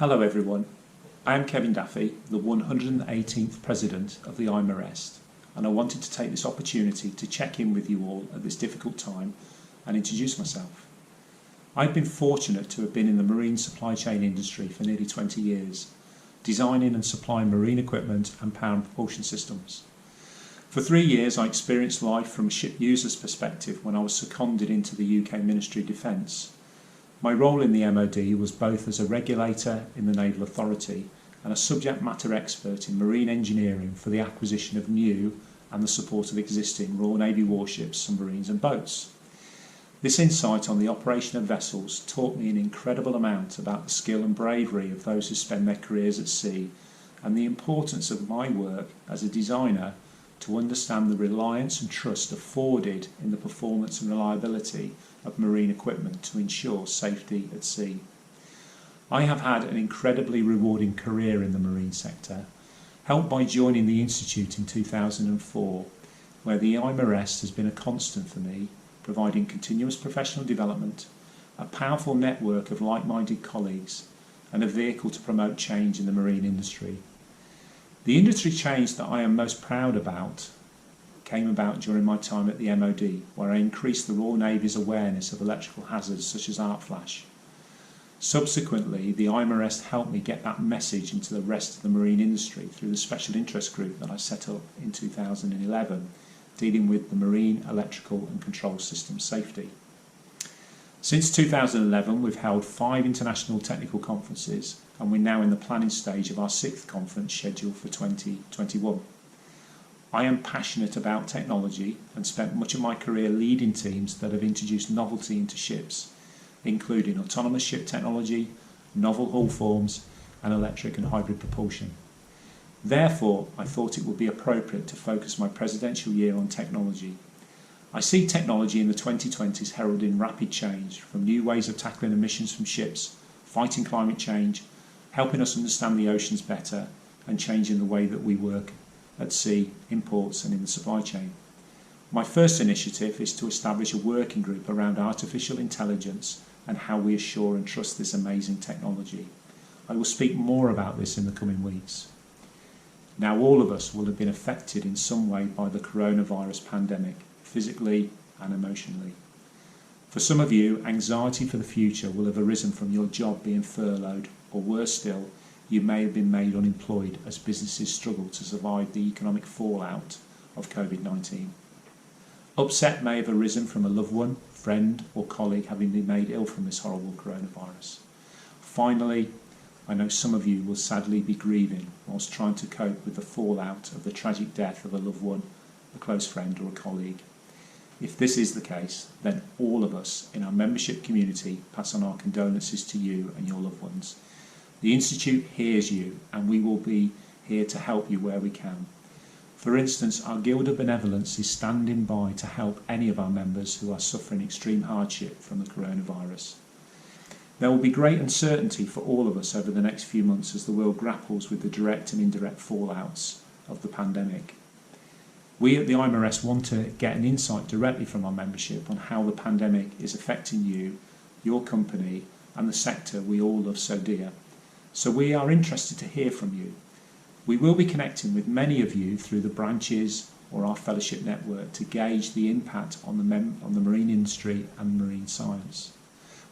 Hello everyone, I am Kevin Daffey, the 118th President of the IMarEST, and I wanted to take this opportunity to check in with you all at this difficult time and introduce myself. I've been fortunate to have been in the marine supply chain industry for nearly 20 years, designing and supplying marine equipment and power and propulsion systems. For 3 years I experienced life from a ship user's perspective when I was seconded into the UK Ministry of Defence. My role in the MOD was both as a regulator in the Naval Authority and a subject matter expert in marine engineering for the acquisition of new and the support of existing Royal Navy warships, submarines and boats. This insight on the operation of vessels taught me an incredible amount about the skill and bravery of those who spend their careers at sea and the importance of my work as a designer to understand the reliance and trust afforded in the performance and reliability of marine equipment to ensure safety at sea. I have had an incredibly rewarding career in the marine sector, helped by joining the Institute in 2004, where the IMarEST has been a constant for me, providing continuous professional development, a powerful network of like-minded colleagues, and a vehicle to promote change in the marine industry. The industry change that I am most proud about came about during my time at the MOD, where I increased the Royal Navy's awareness of electrical hazards such as arc flash. Subsequently, the IMarEST helped me get that message into the rest of the marine industry through the special interest group that I set up in 2011, dealing with the marine electrical and control system safety. Since 2011, we've held 5 international technical conferences, and we're now in the planning stage of our 6th conference scheduled for 2021. I am passionate about technology and spent much of my career leading teams that have introduced novelty into ships, including autonomous ship technology, novel hull forms, and electric and hybrid propulsion. Therefore, I thought it would be appropriate to focus my presidential year on technology. I see technology in the 2020s heralding rapid change, from new ways of tackling emissions from ships, fighting climate change, helping us understand the oceans better, and changing the way that we work at sea, in ports and in the supply chain. My first initiative is to establish a working group around artificial intelligence and how we assure and trust this amazing technology. I will speak more about this in the coming weeks. Now, all of us will have been affected in some way by the coronavirus pandemic, physically and emotionally. For some of you, anxiety for the future will have arisen from your job being furloughed, or worse still, you may have been made unemployed as businesses struggle to survive the economic fallout of COVID-19. Upset may have arisen from a loved one, friend or colleague having been made ill from this horrible coronavirus. Finally, I know some of you will sadly be grieving whilst trying to cope with the fallout of the tragic death of a loved one, a close friend or a colleague. If this is the case, then all of us in our membership community pass on our condolences to you and your loved ones. The Institute hears you, and we will be here to help you where we can. For instance, our Guild of Benevolence is standing by to help any of our members who are suffering extreme hardship from the coronavirus. There will be great uncertainty for all of us over the next few months as the world grapples with the direct and indirect fallouts of the pandemic. We at the IMarEST want to get an insight directly from our membership on how the pandemic is affecting you, your company, and the sector we all love so dear. So we are interested to hear from you. We will be connecting with many of you through the branches or our fellowship network to gauge the impact on the marine industry and marine science.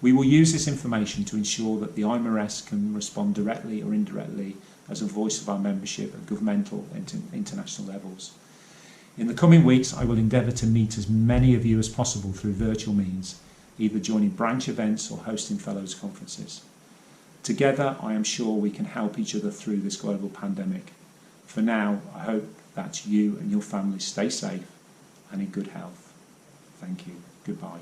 We will use this information to ensure that the IMarEST can respond directly or indirectly as a voice of our membership at governmental and international levels. In the coming weeks, I will endeavour to meet as many of you as possible through virtual means, either joining branch events or hosting fellows conferences. Together, I am sure we can help each other through this global pandemic. For now, I hope that you and your family stay safe and in good health. Thank you. Goodbye.